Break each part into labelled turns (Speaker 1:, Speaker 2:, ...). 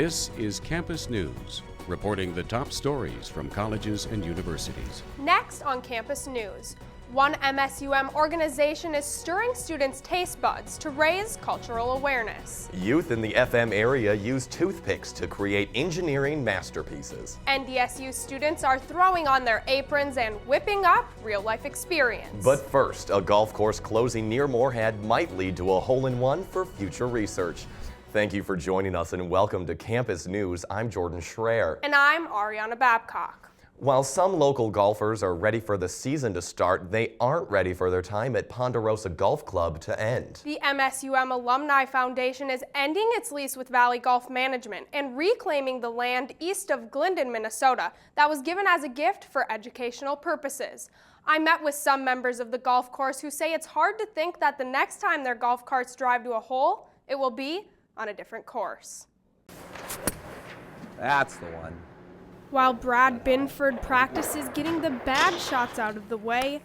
Speaker 1: This is Campus News, reporting the top stories from colleges and universities.
Speaker 2: Next on Campus News, one MSUM organization is stirring students' taste buds to raise cultural awareness.
Speaker 3: Youth in the FM area use toothpicks to create engineering masterpieces.
Speaker 2: NDSU students are throwing on their aprons and whipping up real-life experience.
Speaker 3: But first, a golf course closing near Moorhead might lead to a hole-in-one for future research. Thank you for joining us and welcome to Campus News. I'm Jordan Schreier.
Speaker 2: And I'm Ariana Babcock.
Speaker 3: While some local golfers are ready for the season to start, they aren't ready for their time at Ponderosa Golf Club to end.
Speaker 2: The MSUM Alumni Foundation is ending its lease with Valley Golf Management and reclaiming the land east of Glendon, Minnesota that was given as a gift for educational purposes. I met with some members of the golf course who say it's hard to think that the next time their golf carts drive to a hole, it will be on a different course.
Speaker 4: That's the one.
Speaker 2: While Brad Binford practices getting the bad shots out of the way,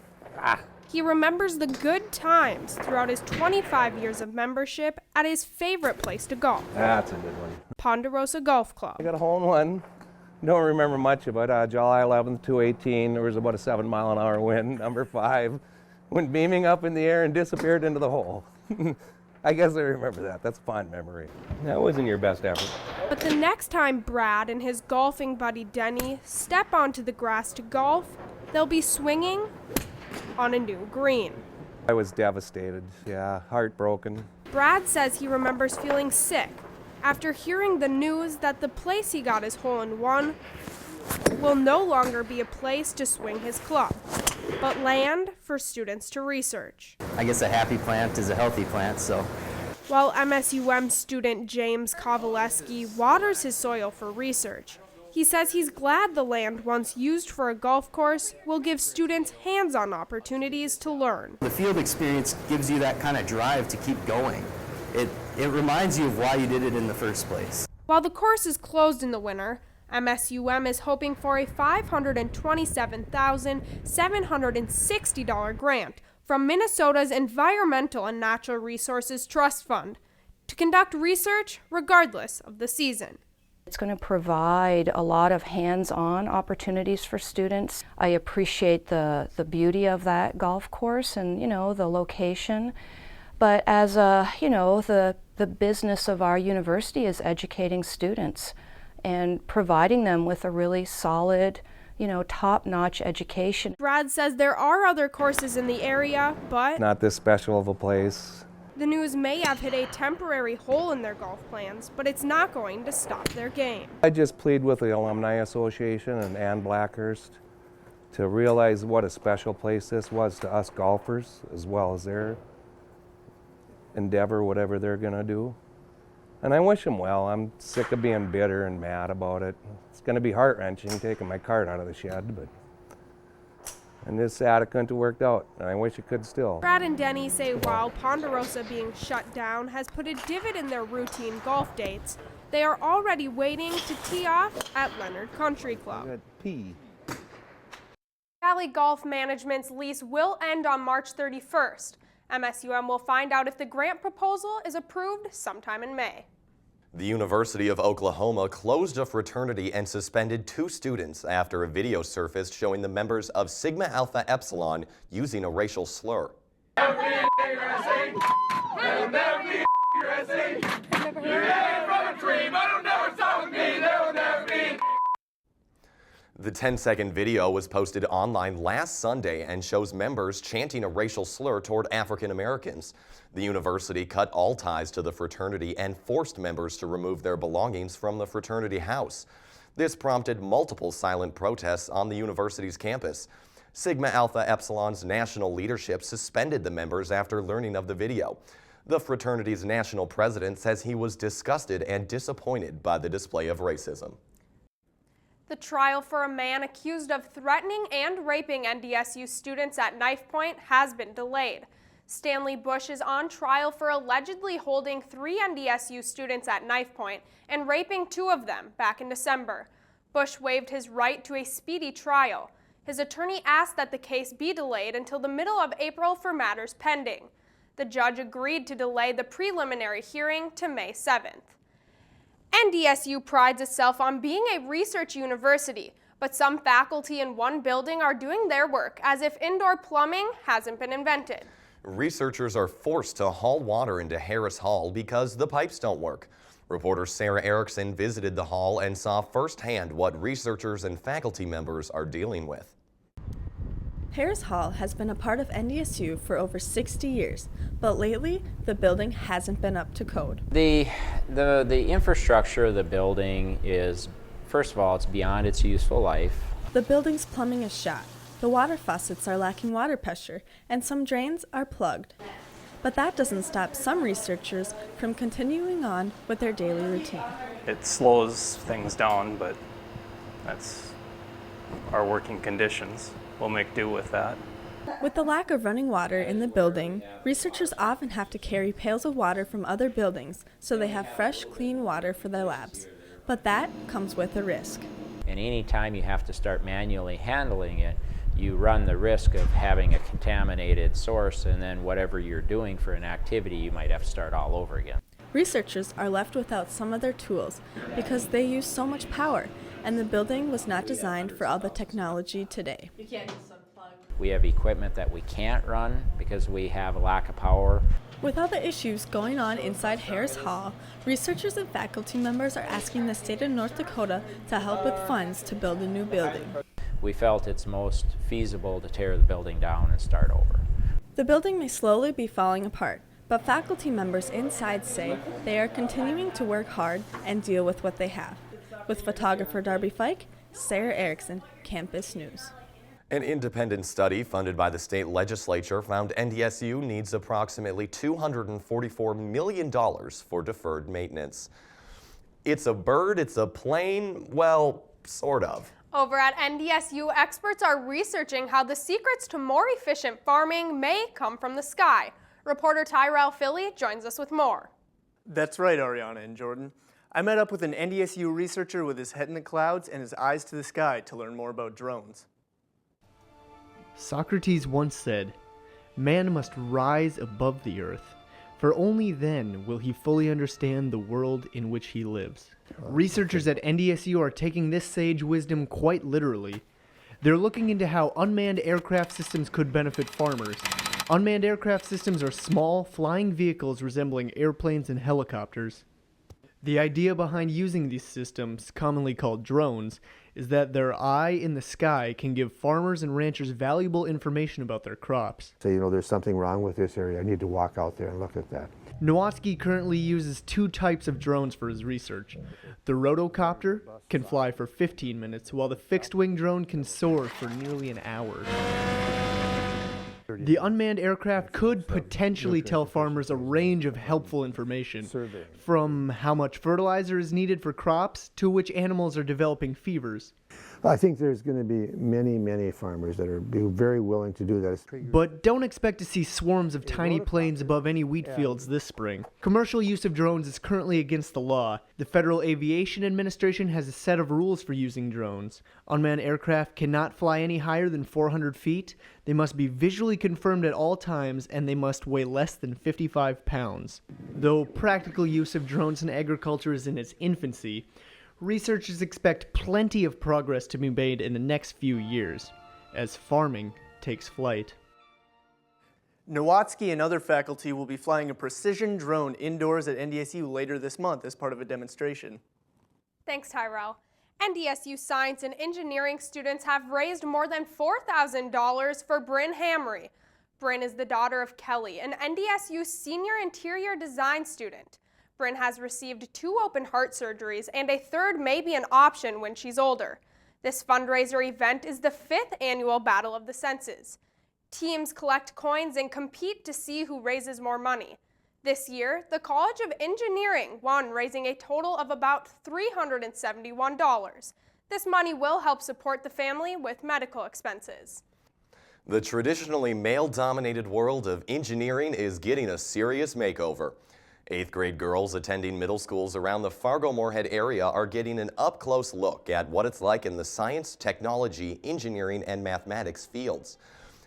Speaker 2: he remembers the good times throughout his 25 years of membership at his favorite place to golf.
Speaker 4: That's a good one.
Speaker 2: Ponderosa Golf Club.
Speaker 4: I got a hole in one. Don't remember much of it. July 11th, 218. There was about a 7-mile-an-hour wind, number 5. Went beaming up in the air and disappeared into the hole. I guess I remember that. That's a fond memory. That wasn't your best effort.
Speaker 2: But the next time Brad and his golfing buddy Denny step onto the grass to golf, they'll be swinging on a new green.
Speaker 4: I was devastated. Yeah, heartbroken.
Speaker 2: Brad says he remembers feeling sick after hearing the news that the place he got his hole-in-one will no longer be a place to swing his club, but land for students to research.
Speaker 5: I guess a happy plant is a healthy plant, so.
Speaker 2: While MSUM student James Kovaleski waters his soil for research, he says he's glad the land once used for a golf course will give students hands-on opportunities to learn.
Speaker 5: The field experience gives you that kind of drive to keep going. It reminds you of why you did it in the first place.
Speaker 2: While the course is closed in the winter, MSUM is hoping for a $527,760 grant from Minnesota's Environmental and Natural Resources Trust Fund to conduct research regardless of the season.
Speaker 6: It's going to provide a lot of hands-on opportunities for students. I appreciate the beauty of that golf course and, the location. But as the business of our university is educating students and providing them with a really solid, top-notch education.
Speaker 2: Brad says there are other courses in the area, but
Speaker 4: Not this special of a place.
Speaker 2: the news may have hit a temporary hole in their golf plans, but it's not going to stop their game.
Speaker 4: I just plead with the Alumni Association and Ann Blackhurst to realize what a special place this was to us golfers, as well as their endeavor, whatever they're going to do. And I wish them well. I'm sick of being bitter and mad about it. It's going to be heart-wrenching taking my cart out of the shed, but I'm just sad it couldn't have worked out, and I wish it could still.
Speaker 2: Brad and Denny say while Ponderosa being shut down has put a divot in their routine golf dates, they are already waiting to tee off at Leonard Country Club.
Speaker 4: Good pee.
Speaker 2: Valley Golf Management's lease will end on March 31st. MSUM will find out if the grant proposal is approved sometime in May.
Speaker 3: The University of Oklahoma closed a fraternity and suspended 2 students after a video surfaced showing the members of Sigma Alpha Epsilon using a racial slur. The 10-second video was posted online last Sunday and shows members chanting a racial slur toward African Americans. The university cut all ties to the fraternity and forced members to remove their belongings from the fraternity house. This prompted multiple silent protests on the university's campus. Sigma Alpha Epsilon's national leadership suspended the members after learning of the video. The fraternity's national president says he was disgusted and disappointed by the display of racism.
Speaker 2: The trial for a man accused of threatening and raping NDSU students at knife point has been delayed. Stanley Bush is on trial for allegedly holding 3 NDSU students at knife point and raping 2 of them back in December. Bush waived his right to a speedy trial. His attorney asked that the case be delayed until the middle of April for matters pending. The judge agreed to delay the preliminary hearing to May 7th. NDSU prides itself on being a research university, but some faculty in one building are doing their work as if indoor plumbing hasn't been invented.
Speaker 3: Researchers are forced to haul water into Harris Hall because the pipes don't work. Reporter Sarah Erickson visited the hall and saw firsthand what researchers and faculty members are dealing with.
Speaker 7: Harris Hall has been a part of NDSU for over 60 years, but lately the building hasn't been up to code.
Speaker 8: The infrastructure of the building is, first of all, it's beyond its useful life.
Speaker 7: The building's plumbing is shot, the water faucets are lacking water pressure, and some drains are plugged. But that doesn't stop some researchers from continuing on with their daily routine.
Speaker 9: It slows things down, but that's our working conditions. We'll make do with that.
Speaker 7: With the lack of running water in the building, researchers often have to carry pails of water from other buildings so they have fresh, clean water for their labs. But that comes with a risk.
Speaker 8: And any time you have to start manually handling it, you run the risk of having a contaminated source, and then whatever you're doing for an activity, you might have to start all over again.
Speaker 7: Researchers are left without some of their tools because they use so much power, and the building was not designed for all the technology today.
Speaker 8: We have equipment that we can't run because we have a lack of power.
Speaker 7: With all the issues going on inside Harris Hall, researchers and faculty members are asking the state of North Dakota to help with funds to build a new building.
Speaker 8: We felt it's most feasible to tear the building down and start over.
Speaker 7: The building may slowly be falling apart, but faculty members inside say they are continuing to work hard and deal with what they have. With photographer Darby Fike, Sarah Erickson, Campus News.
Speaker 3: An independent study funded by the state legislature found NDSU needs approximately $244 million for deferred maintenance. It's a bird, it's a plane, well, sort of.
Speaker 2: Over at NDSU, experts are researching how the secrets to more efficient farming may come from the sky. Reporter Tyrell Philly joins us with more.
Speaker 10: That's right, Ariana and Jordan. I met up with an NDSU researcher with his head in the clouds and his eyes to the sky to learn more about drones.
Speaker 11: Socrates once said, "Man must rise above the earth, for only then will he fully understand the world in which he lives." Researchers at NDSU are taking this sage wisdom quite literally. They're looking into how unmanned aircraft systems could benefit farmers. Unmanned aircraft systems are small, flying vehicles resembling airplanes and helicopters. The idea behind using these systems, commonly called drones, is that their eye in the sky can give farmers and ranchers valuable information about their crops.
Speaker 12: Say, there's something wrong with this area. I need to walk out there and look at that.
Speaker 11: Nowatzki currently uses two types of drones for his research. The rotocopter can fly for 15 minutes, while the fixed-wing drone can soar for nearly an hour. The unmanned aircraft could potentially tell farmers a range of helpful information, from how much fertilizer is needed for crops to which animals are developing fevers.
Speaker 12: I think there's going to be many, many farmers that are very willing to do that.
Speaker 11: But don't expect to see swarms of tiny planes above any wheat fields this spring. Commercial use of drones is currently against the law. The Federal Aviation Administration has a set of rules for using drones. Unmanned aircraft cannot fly any higher than 400 feet. They must be visually confirmed at all times, and they must weigh less than 55 pounds. Though practical use of drones in agriculture is in its infancy, researchers expect plenty of progress to be made in the next few years, as farming takes flight.
Speaker 10: Nowatzki and other faculty will be flying a precision drone indoors at NDSU later this month as part of a demonstration.
Speaker 2: Thanks, Tyrell. NDSU science and engineering students have raised more than $4,000 for Bryn Hamry. Bryn is the daughter of Kelly, an NDSU senior interior design student. Bryn has received 2 open heart surgeries, and a third may be an option when she's older. This fundraiser event is the 5th annual Battle of the Senses. Teams collect coins and compete to see who raises more money. This year, the College of Engineering won, raising a total of about $371. This money will help support the family with medical expenses.
Speaker 3: The traditionally male-dominated world of engineering is getting a serious makeover. 8th grade girls attending middle schools around the Fargo-Moorhead area are getting an up-close look at what it's like in the science, technology, engineering, and mathematics fields.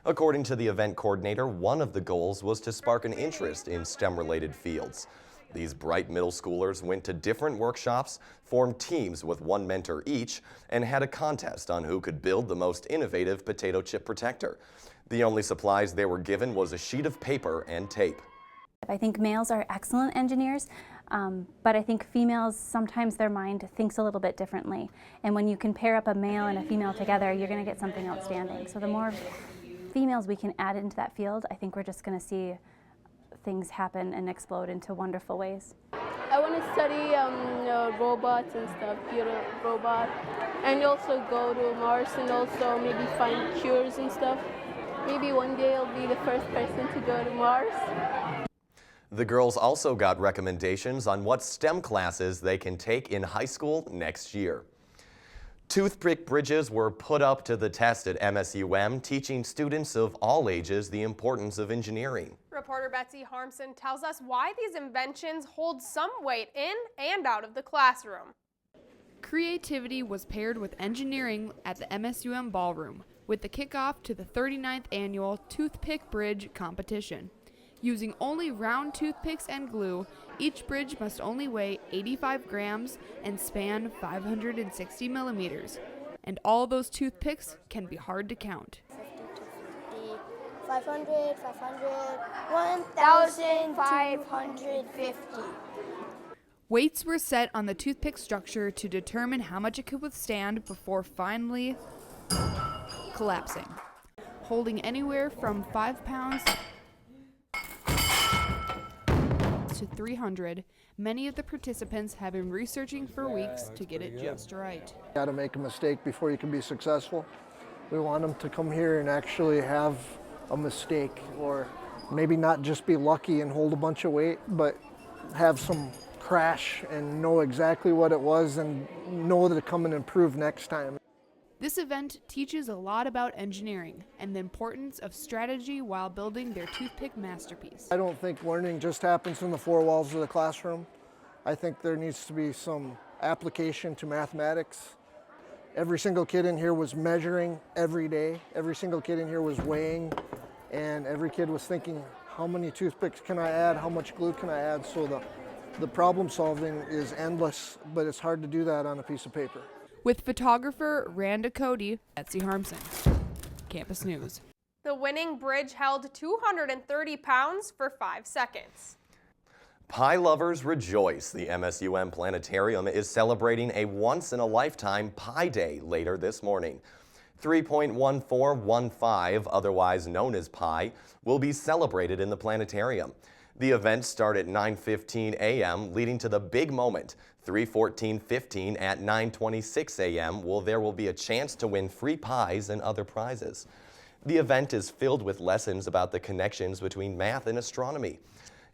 Speaker 3: According to the event coordinator, one of the goals was to spark an interest in STEM-related fields. These bright middle schoolers went to different workshops, formed teams with one mentor each, and had a contest on who could build the most innovative potato chip protector. The only supplies they were given was a sheet of paper and tape.
Speaker 13: I think males are excellent engineers, but I think females, sometimes their mind thinks a little bit differently. And when you can pair up a male and a female together, you're going to get something outstanding. So the more females we can add into that field, I think we're just going to see things happen and explode into wonderful ways.
Speaker 14: I want to study robots and stuff, build a robot, and also go to Mars and also maybe find cures and stuff. Maybe one day I'll be the first person to go to Mars.
Speaker 3: The girls also got recommendations on what STEM classes they can take in high school next year. Toothpick bridges were put up to the test at MSUM, teaching students of all ages the importance of engineering.
Speaker 2: Reporter Betsy Harmson tells us why these inventions hold some weight in and out of the classroom.
Speaker 15: Creativity was paired with engineering at the MSUM ballroom with the kickoff to the 39th annual Toothpick Bridge competition. Using only round toothpicks and glue, each bridge must only weigh 85 grams and span 560 millimeters. And all those toothpicks can be hard to count.
Speaker 16: 500, 1,550.
Speaker 15: Weights were set on the toothpick structure to determine how much it could withstand before finally collapsing, holding anywhere from 5 pounds to 300. Many of the participants have been researching for weeks to get it just right.
Speaker 17: You got to make a mistake before you can be successful. We want them to come here and actually have a mistake, or maybe not just be lucky and hold a bunch of weight, but have some crash and know exactly what it was and know to come and improve next time.
Speaker 15: This event teaches a lot about engineering and the importance of strategy while building their toothpick masterpiece.
Speaker 17: I don't think learning just happens in the four walls of the classroom. I think there needs to be some application to mathematics. Every single kid in here was measuring every day. Every single kid in here was weighing, and every kid was thinking, how many toothpicks can I add? How much glue can I add? So the problem solving is endless, but it's hard to do that on a piece of paper.
Speaker 15: With photographer Randa Cody, Betsy Harmson, Campus News.
Speaker 2: The winning bridge held 230 pounds for 5 seconds.
Speaker 3: Pie lovers rejoice. The MSUM Planetarium is celebrating a once-in-a-lifetime Pie Day later this morning. 3.1415, otherwise known as Pie, will be celebrated in the planetarium. The event starts at 9:15 a.m., leading to the big moment, 3:14:15 at 9:26 a.m., there will be a chance to win free pies and other prizes. The event is filled with lessons about the connections between math and astronomy.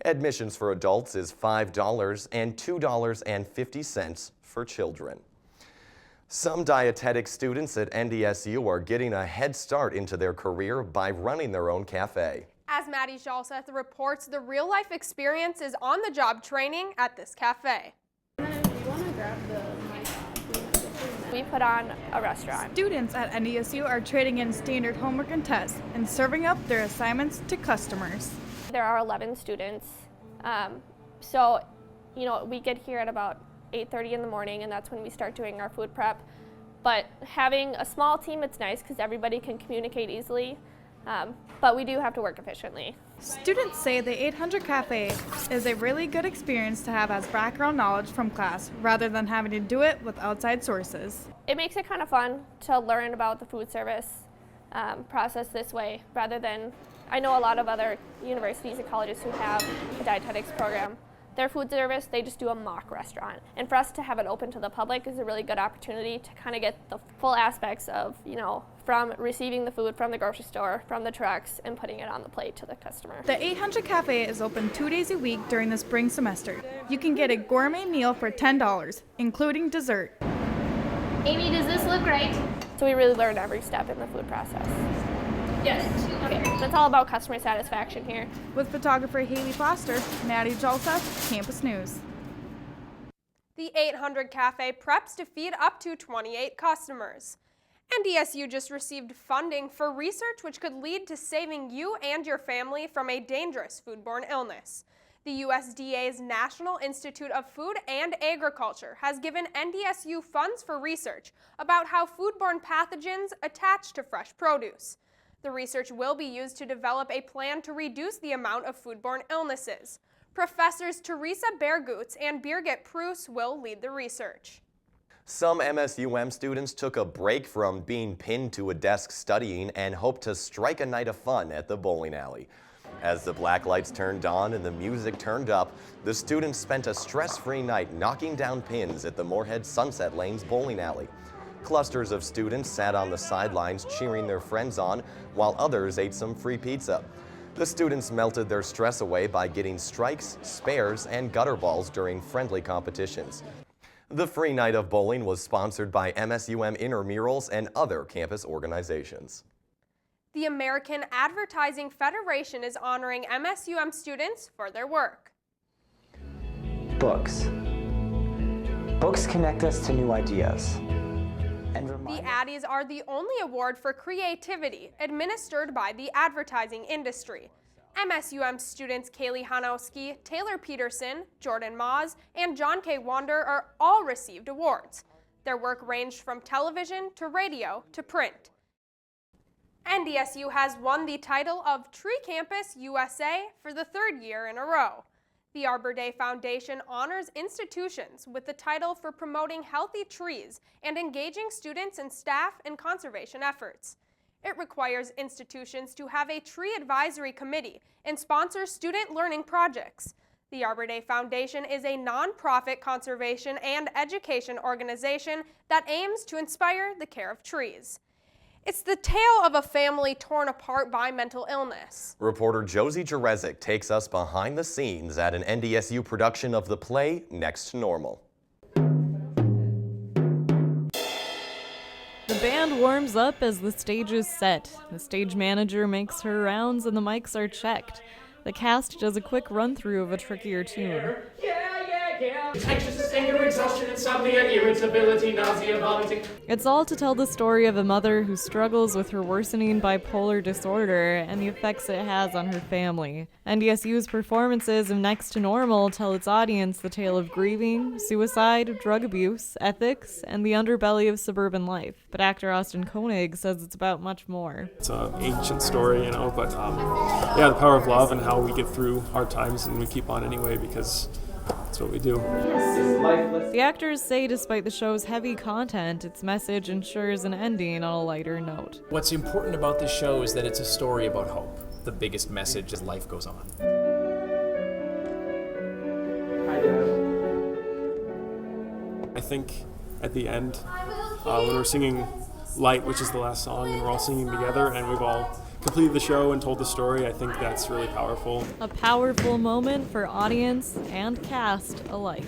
Speaker 3: Admissions for adults is $5 and $2.50 for children. Some dietetic students at NDSU are getting a head start into their career by running their own cafe.
Speaker 2: As Maddie Jalseth reports, the real-life experience is on-the-job training at this cafe.
Speaker 18: We put on a restaurant.
Speaker 19: Students at NDSU are trading in standard homework and tests and serving up their assignments to customers.
Speaker 18: There are 11 students, so we get here at about 8:30 in the morning, and that's when we start doing our food prep. But having a small team, it's nice because everybody can communicate easily, but we do have to work efficiently.
Speaker 19: Students say the 800 Cafe is a really good experience to have as background knowledge from class rather than having to do it with outside sources.
Speaker 18: It makes it kind of fun to learn about the food service process this way rather than, I know a lot of other universities and colleges who have a dietetics program. Their food service, they just do a mock restaurant. And for us to have it open to the public is a really good opportunity to kind of get the full aspects of, from receiving the food from the grocery store, from the trucks, and putting it on the plate to the customer.
Speaker 19: The 800 Cafe is open 2 days a week during the spring semester. You can get a gourmet meal for $10, including dessert.
Speaker 18: Amy, does this look right? So we really learn every step in the food process. Yes. Okay. That's all about customer satisfaction here.
Speaker 19: With photographer Haley Foster, Maddie Jalseth, Campus News.
Speaker 2: The 800 Cafe preps to feed up to 28 customers. NDSU just received funding for research which could lead to saving you and your family from a dangerous foodborne illness. The USDA's National Institute of Food and Agriculture has given NDSU funds for research about how foodborne pathogens attach to fresh produce. The research will be used to develop a plan to reduce the amount of foodborne illnesses. Professors Teresa Bergutz and Birgit Preuss will lead the research.
Speaker 3: Some MSUM students took a break from being pinned to a desk studying and hoped to strike a night of fun at the bowling alley. As the black lights turned on and the music turned up, the students spent a stress-free night knocking down pins at the Moorhead Sunset Lanes bowling alley. Clusters of students sat on the sidelines cheering their friends on, while others ate some free pizza. The students melted their stress away by getting strikes, spares, and gutter balls during friendly competitions. The free night of bowling was sponsored by MSUM Intramurals and other campus organizations.
Speaker 2: The American Advertising Federation is honoring MSUM students for their work.
Speaker 16: Books. Books connect us to new ideas.
Speaker 2: The Addies are the only award for creativity administered by the advertising industry. MSUM students Kaylee Hanowski, Taylor Peterson, Jordan Maas, and John K. Wander are all received awards. Their work ranged from television to radio to print. NDSU has won the title of Tree Campus USA for the third year in a row. The Arbor Day Foundation honors institutions with the title for promoting healthy trees and engaging students and staff in conservation efforts. It requires institutions to have a tree advisory committee and sponsor student learning projects. The Arbor Day Foundation is a nonprofit conservation and education organization that aims to inspire the care of trees. It's the tale of a family torn apart by mental illness.
Speaker 3: Reporter Josie Jerezik takes us behind the scenes at an NDSU production of the play Next to Normal.
Speaker 20: The band warms up as the stage is set. The stage manager makes her rounds and the mics are checked. The cast does a quick run-through of a trickier tune.
Speaker 21: Anxiousness, anger, exhaustion, insomnia, irritability, nausea, vomiting.
Speaker 20: It's all to tell the story of a mother who struggles with her worsening bipolar disorder and the effects it has on her family. NDSU's performances of Next to Normal tell its audience the tale of grieving, suicide, drug abuse, ethics, and the underbelly of suburban life. But actor Austin Koenig says it's about much more.
Speaker 22: It's an ancient story, but yeah, the power of love and how we get through hard times and we keep on anyway because that's what we do.
Speaker 20: The actors say despite the show's heavy content, its message ensures an ending on a lighter note.
Speaker 23: What's important about this show is that it's a story about hope. The biggest message is life goes on.
Speaker 22: I think at the end, when we're singing Light, which is the last song, and we're all singing together and we've all completed the show and told the story, I think that's really powerful.
Speaker 20: A powerful moment for audience and cast alike.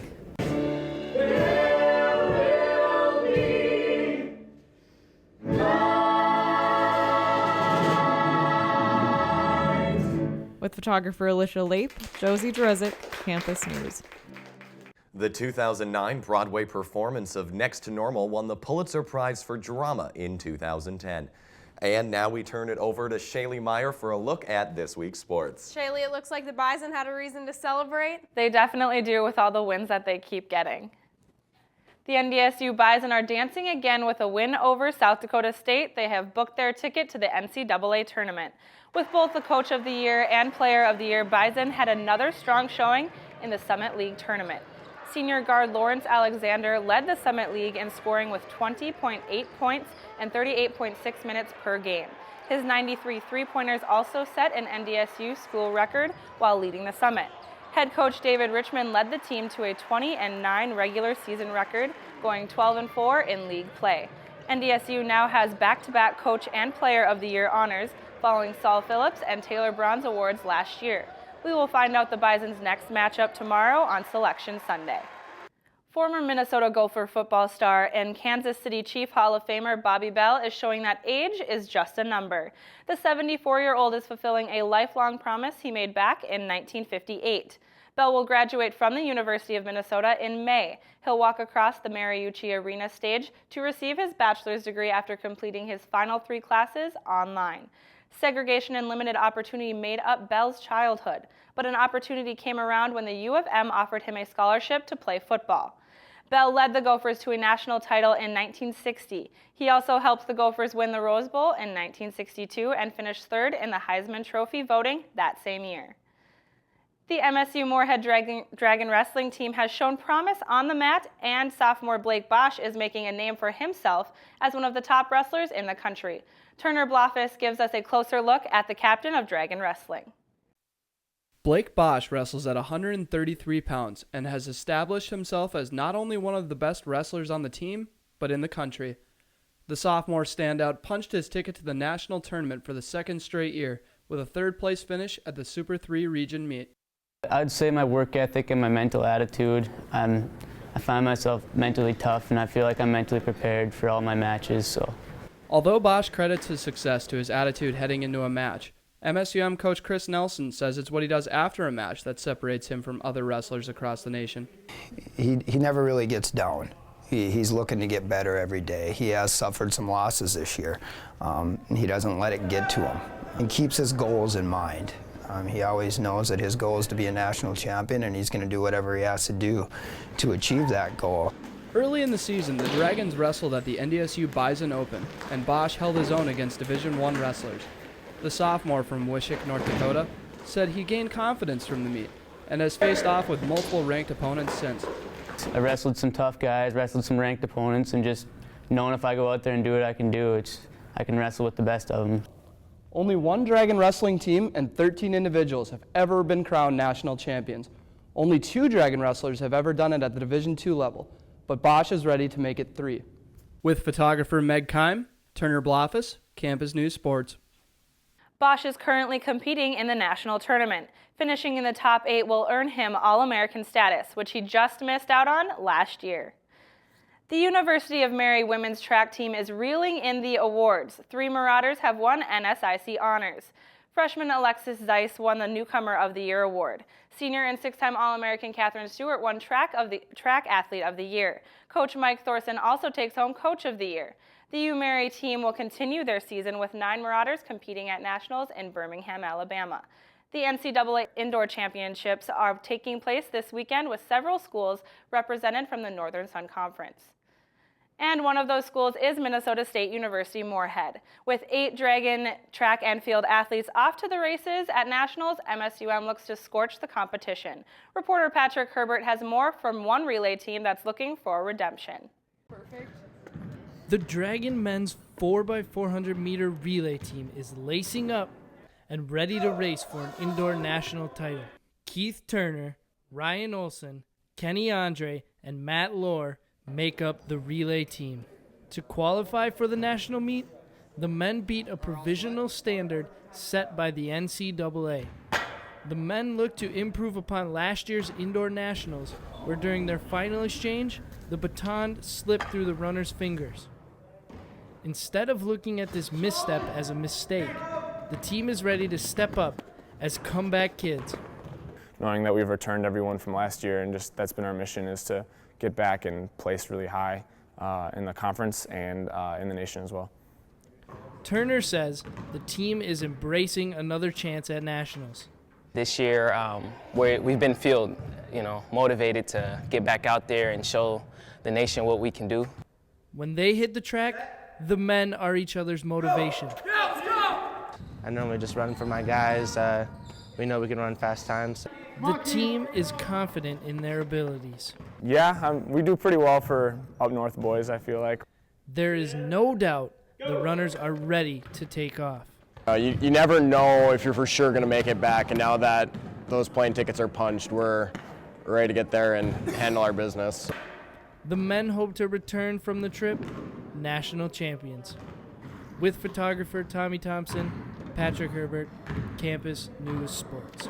Speaker 20: With photographer Alicia Lape, Josie Drezick, Campus News.
Speaker 3: The 2009 Broadway performance of Next to Normal won the Pulitzer Prize for Drama in 2010. And now we turn it over to Shaylee Meyer for a look at this week's sports.
Speaker 2: Shaylee, it looks like the Bison had a reason to celebrate.
Speaker 24: They definitely do with all the wins that they keep getting. The NDSU Bison are dancing again with a win over South Dakota State. They have booked their ticket to the NCAA tournament. With both the Coach of the Year and Player of the Year, Bison had another strong showing in the Summit League tournament. Senior guard Lawrence Alexander led the Summit League in scoring with 20.8 points and 38.6 minutes per game. His 93 three-pointers also set an NDSU school record while leading the Summit. Head coach David Richmond led the team to a 20-9 regular season record, going 12-4 in league play. NDSU now has back-to-back Coach and Player of the Year honors, following Saul Phillips and Taylor Bronze awards last year. We will find out the Bison's next matchup tomorrow on Selection Sunday. Former Minnesota Gopher football star and Kansas City Chief Hall of Famer Bobby Bell is showing that age is just a number. The 74-year-old is fulfilling a lifelong promise he made back in 1958. Bell will graduate from the University of Minnesota in May. He'll walk across the Mariucci Arena stage to receive his bachelor's degree after completing his final 3 classes online. Segregation and limited opportunity made up Bell's childhood, but an opportunity came around when the U of M offered him a scholarship to play football. Bell led the Gophers to a national title in 1960. He also helped the Gophers win the Rose Bowl in 1962 and finished third in the Heisman Trophy voting that same year. The MSU Moorhead Dragon Wrestling team has shown promise on the mat, and sophomore Blake Bosch is making a name for himself as one of the top wrestlers in the country. Turner Blofis gives us a closer look at the captain of Dragon Wrestling.
Speaker 1: Blake Bosch wrestles at 133 pounds and has established himself as not only one of the best wrestlers on the team, but in the country. The sophomore standout punched his ticket to the national tournament for the second straight year with a third-place finish at the Super 3 region meet.
Speaker 4: I'd say my work ethic and my mental attitude. I find myself mentally tough, and I feel like I'm mentally prepared for all my matches. So,
Speaker 1: although Bosch credits his success to his attitude heading into a match, MSUM coach Chris Nelson says it's what he does after a match that separates him from other wrestlers across the nation.
Speaker 5: He never really gets down. He's looking to get better every day. He has suffered some losses this year. He doesn't let it get to him. He keeps his goals in mind. He always knows that his goal is to be a national champion, and he's going to do whatever he has to do to achieve that goal.
Speaker 1: Early in the season, the Dragons wrestled at the NDSU Bison Open, and Bosch held his own against Division I wrestlers. The sophomore from Wishick, North Dakota, said he gained confidence from the meet and has faced off with multiple ranked opponents since.
Speaker 4: I wrestled some tough guys, wrestled some ranked opponents, and just knowing if I go out there and do what I can do, I can wrestle with the best of them.
Speaker 1: Only one Dragon wrestling team and 13 individuals have ever been crowned national champions. Only 2 Dragon wrestlers have ever done it at the Division II level, but Bosch is ready to make it 3. With photographer Meg Keim, Turner Blofis, Campus News Sports.
Speaker 24: Bosch is currently competing in the national tournament. Finishing in the top 8 will earn him All-American status, which he just missed out on last year. The University of Mary women's track team is reeling in the awards. 3 Marauders have won NSIC honors. Freshman Alexis Zeiss won the Newcomer of the Year award. Senior and 6-time All-American Catherine Stewart won Track Athlete of the Year. Coach Mike Thorson also takes home Coach of the Year. The U Mary team will continue their season with 9 Marauders competing at nationals in Birmingham, Alabama. The NCAA Indoor Championships are taking place this weekend with several schools represented from the Northern Sun Conference. And one of those schools is Minnesota State University Moorhead. With 8 Dragon track and field athletes off to the races at nationals, MSUM looks to scorch the competition. Reporter Patrick Herbert has more from one relay team that's looking for redemption.
Speaker 6: Perfect. The Dragon men's 4x400 meter relay team is lacing up and ready to race for an indoor national title. Keith Turner, Ryan Olson, Kenny Andre, and Matt Lohr make up the relay team. To qualify for the national meet, the men beat a provisional standard set by the NCAA. The men look to improve upon last year's indoor nationals, where during their final exchange, the baton slipped through the runner's fingers. Instead of looking at this misstep as a mistake, the team is ready to step up as comeback kids.
Speaker 25: Knowing that we've returned everyone from last year, and just that's been our mission, is to get back and place really high in the conference and in the nation as well.
Speaker 6: Turner says the team is embracing another chance at nationals.
Speaker 26: This year, we've been motivated to get back out there and show the nation what we can do.
Speaker 6: When they hit the track, the men are each other's motivation.
Speaker 27: I normally just run for my guys. We know we can run fast times.
Speaker 6: The team is confident in their abilities.
Speaker 25: Yeah, we do pretty well for up north boys, I feel like.
Speaker 6: There is no doubt the runners are ready to take off.
Speaker 28: You never know if you're for sure going to make it back, and now that those plane tickets are punched, we're ready to get there and handle our business.
Speaker 6: The men hope to return from the trip national champions. With photographer Tommy Thompson, Patrick Herbert, Campus News Sports.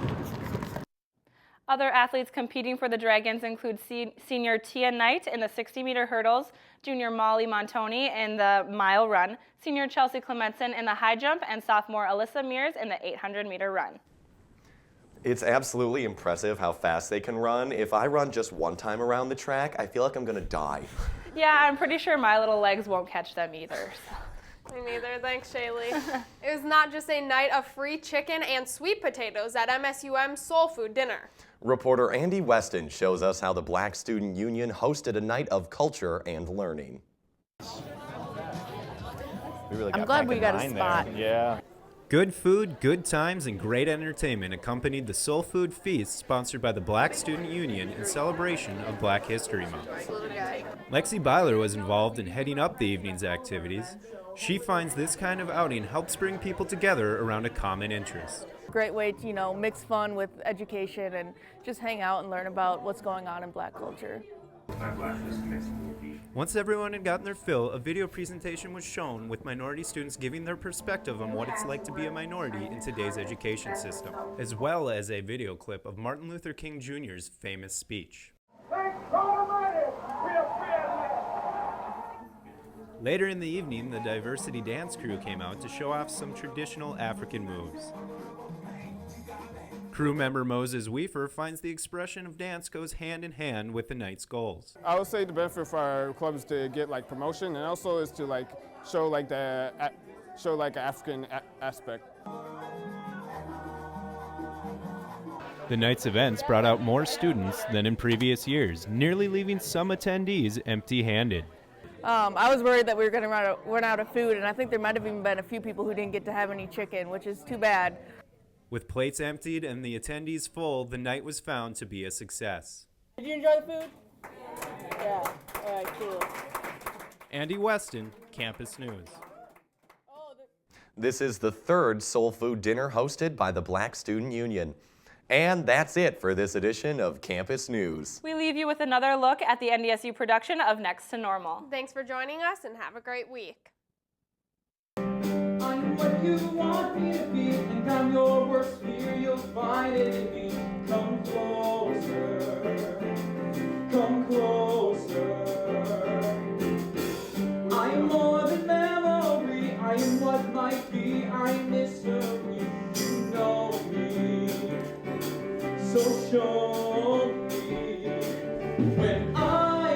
Speaker 24: Other athletes competing for the Dragons include senior Tia Knight in the 60-meter hurdles, junior Molly Montoni in the mile run, senior Chelsea Clementson in the high jump, and sophomore Alyssa Mears in the 800-meter run.
Speaker 3: It's absolutely impressive how fast they can run. If I run just one time around the track, I feel like I'm going to die.
Speaker 24: Yeah, I'm pretty sure my little legs won't catch them either. So.
Speaker 2: Me neither. Thanks, Shaylee. It was not just a night of free chicken and sweet potatoes at MSUM's Soul Food Dinner.
Speaker 3: Reporter Andy Weston shows us how the Black Student Union hosted a night of culture and learning.
Speaker 7: I'm glad we got a spot.
Speaker 8: Yeah. Good food, good times, and great entertainment accompanied the Soul Food Feast sponsored by the Black Student Union in celebration of Black History Month. Lexi Byler was involved in heading up the evening's activities. She finds this kind of outing helps bring people together around a common interest.
Speaker 7: Great way to, mix fun with education and just hang out and learn about what's going on in Black culture.
Speaker 8: Once everyone had gotten their fill, a video presentation was shown with minority students giving their perspective on what it's like to be a minority in today's education system, as well as a video clip of Martin Luther King Jr.'s famous speech. Later in the evening, the diversity dance crew came out to show off some traditional African moves. Crew member Moses Weaver finds the expression of dance goes hand in hand with the night's goals.
Speaker 9: I would say the benefit for our club is to get promotion, and also is to show an African aspect.
Speaker 8: The night's events brought out more students than in previous years, nearly leaving some attendees empty-handed.
Speaker 7: I was worried that we were going to run out of food, and I think there might have even been a few people who didn't get to have any chicken, which is too bad.
Speaker 8: With plates emptied and the attendees full, the night was found to be a success.
Speaker 7: Did you enjoy the food? Yeah. All right, cool.
Speaker 8: Andy Weston, Campus News.
Speaker 3: This is the third Soul Food Dinner hosted by the Black Student Union. And that's it for this edition of Campus News.
Speaker 24: We leave you with another look at the NDSU production of Next to Normal.
Speaker 2: Thanks for joining us and have a great week.
Speaker 21: What you want me to be, and I'm your worst fear, you'll find it in me. Come closer, come closer. I am more than memory, I am what might be, I am mystery. You know me, so show me. When I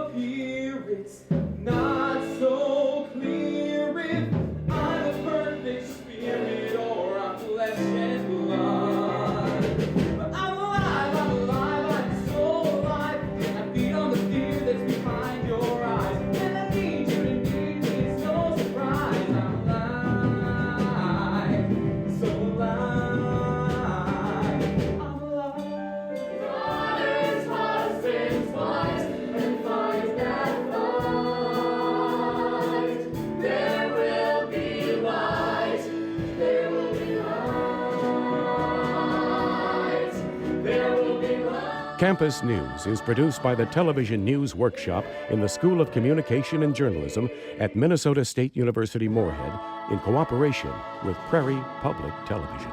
Speaker 21: appear, it's not so clear if I'm a perfect spirit or I'm flesh and blood. But I'm alive, I'm so alive. And I feed on the fear that's behind your eyes. And I need you to need me, it's no surprise. I'm alive, so alive. I'm alive. Daughters, husbands, wives, and fight that fight. There will be light, there will be light, there will be light.
Speaker 10: Campus News is produced by the Television News Workshop in the School of Communication and Journalism at Minnesota State University Moorhead in cooperation with Prairie Public Television.